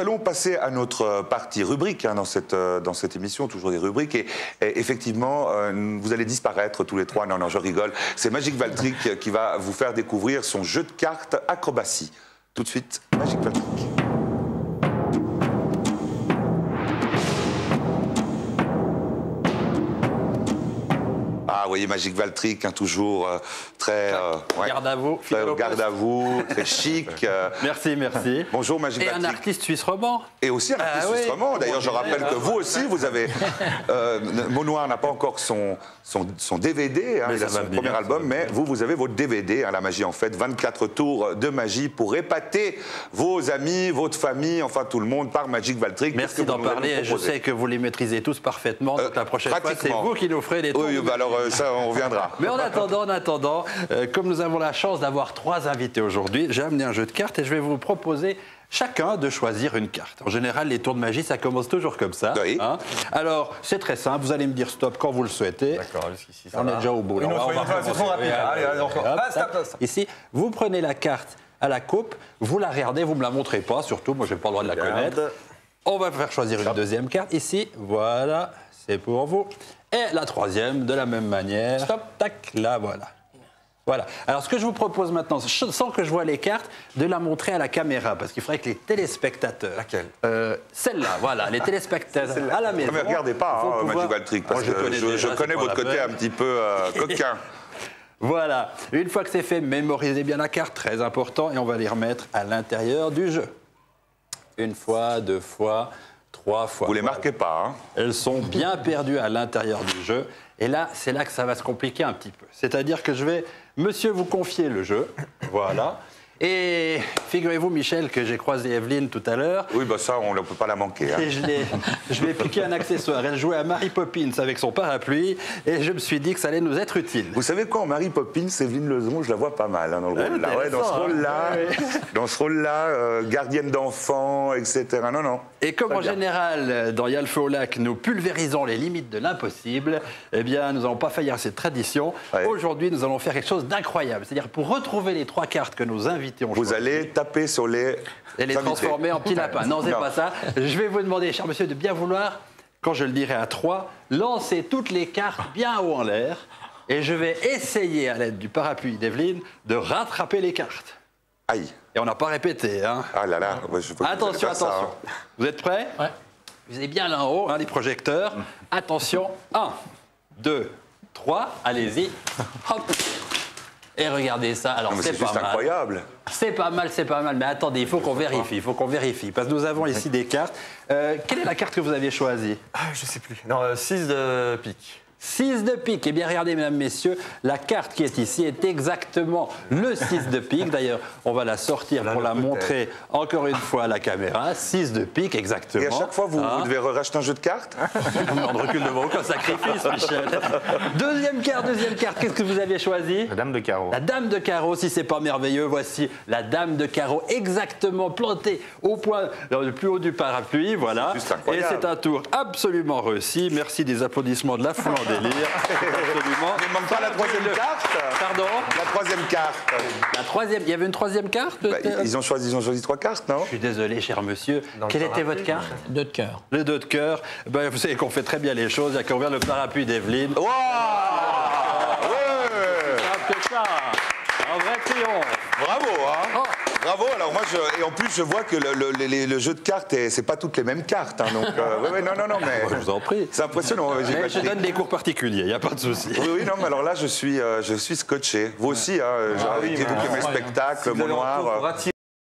Nous allons passer à notre partie rubrique dans cette émission, toujours des rubriques. Et effectivement, vous allez disparaître tous les trois. Non, je rigole. C'est Magic Valtryek qui va vous faire découvrir son jeu de cartes Acrobatie. Tout de suite, Magic Valtryek. Ah, vous voyez, Magic Valtryek, hein, toujours très... garde à vous. Garde à vous, très chic. Merci, merci. Bonjour, Magic Valtryek. Et un artiste suisse roman. Et aussi un artiste suisse roman. D'ailleurs, je rappelle que vous aussi, vous avez... Mot Noir n'a pas encore son DVD, hein, il a son premier album, mais vous avez votre DVD, hein, La Magie en fait, 24 tours de magie pour épater vos amis, votre famille, enfin tout le monde par Magic Valtryek. Merci d'en parler, je sais que vous les maîtrisez tous parfaitement, donc la prochaine fois, c'est vous qui nous ferez les tours. Oui, bah alors ça, on reviendra. Mais en attendant, comme nous avons la chance d'avoir 3 invités aujourd'hui, j'ai amené un jeu de cartes et je vais vous proposer chacun de choisir une carte. En général, les tours de magie, ça commence toujours comme ça. Oui. Hein. Alors, c'est très simple, vous allez me dire stop quand vous le souhaitez. D'accord, jusqu'ici, ça on va. est déjà au bout. C'est trop rapide. Allez, encore. Stop. Ici, vous prenez la carte à la coupe, vous la regardez, vous ne me la montrez pas, surtout, moi, je n'ai pas le droit de la connaître. On va faire choisir une deuxième carte. Ici, voilà, c'est pour vous. Et la troisième, de la même manière. Stop, tac, là, voilà. Voilà. Alors, ce que je vous propose maintenant, sans que je vois les cartes, de la montrer à la caméra, parce qu'il faudrait que les téléspectateurs... Laquelle Celle-là, voilà, les téléspectateurs à la maison... Ne me regardez pas, hein, Magic Valtryek, parce que je connais votre côté un petit peu coquin. Voilà. Une fois que c'est fait, mémorisez bien la carte, très important, et on va les remettre à l'intérieur du jeu. Une fois, 2 fois, 3 fois. Vous les marquez pas, hein? Elles sont bien perdues à l'intérieur du jeu. Et là, c'est là que ça va se compliquer un petit peu. C'est-à-dire que je vais, monsieur, vous confier le jeu. Voilà. Et figurez-vous, Michel, que j'ai croisé Evelyne tout à l'heure. Oui, bah ça, on ne peut pas la manquer. Hein. Et je lui ai piqué un accessoire. Elle jouait à Mary Poppins avec son parapluie. Et je me suis dit que ça allait nous être utile. Vous savez quoi, Mary Poppins, Evelyne Lezon, je la vois pas mal hein, dans le rôle. Là, ouais, dans ce rôle-là, dans ce rôle-là, gardienne d'enfants, etc. Non. Et comme en général, dans Y'a le feu au lac, nous pulvérisons les limites de l'impossible, eh bien, nous n'allons pas faillir à cette tradition. Ouais. Aujourd'hui, nous allons faire quelque chose d'incroyable. C'est-à-dire, pour retrouver les 3 cartes que nos invités ont choisies, vous allez taper sur les... Et les transformer en petits lapins. Non, c'est pas ça. Je vais vous demander, cher monsieur, de bien vouloir, quand je le dirai à 3, lancer toutes les cartes bien haut en l'air. Et je vais essayer, à l'aide du parapluie d'Evelyne, de rattraper les cartes. Aïe. Et on n'a pas répété, hein. Ah là là. Attention. Ça, hein. Vous êtes prêts? Ouais. Vous êtes bien là en haut, hein, les projecteurs. Attention. 1, 2, 3. Allez-y. Hop. Et regardez ça. Alors, c'est pas mal. Incroyable. C'est pas mal. Mais attendez, il faut qu'on vérifie. Parce que nous avons ici des cartes. Quelle est la carte que vous aviez choisie? Je sais plus. Non, 6 de pique. 6 de pique. Eh bien, regardez, mesdames, messieurs, la carte qui est ici est exactement le 6 de pique. D'ailleurs, on va la sortir pour la montrer encore une fois à la caméra. 6 de pique, exactement. Et à chaque fois, vous devez racheter un jeu de cartes? On recule devant aucun sacrifice, Michel. Deuxième carte. Qu'est-ce que vous aviez choisi? La dame de carreau. La dame de carreau, si c'est pas merveilleux, voici la dame de carreau exactement plantée au point le plus haut du parapluie. Voilà. Et c'est un tour absolument réussi. Merci des applaudissements de la foule en délire. Absolument. Il ne manque pas la 3e carte. Pardon? La 3e carte. La 3e. Il y avait une 3e carte? Ils ont choisi 3 cartes, non? Je suis désolé, cher monsieur. Quelle était votre carte? 2 de cœur. Le 2 de cœur. Vous savez qu'on fait très bien les choses. Il y a qu'à ouvrir le parapluie d'Evelyne. Wow! C'est ça. Un vrai triomphe. Bravo, hein? Bravo. Alors moi, et en plus, je vois que le jeu de cartes, c'est pas toutes les mêmes cartes. Hein, donc, non, mais je vous en prie. C'est impressionnant. Mais je donne des cours particuliers, il n'y a pas de souci. Oui, non, mais alors là, je suis scotché. Vous aussi, hein, vous qui aimez le spectacle, Mot Noir.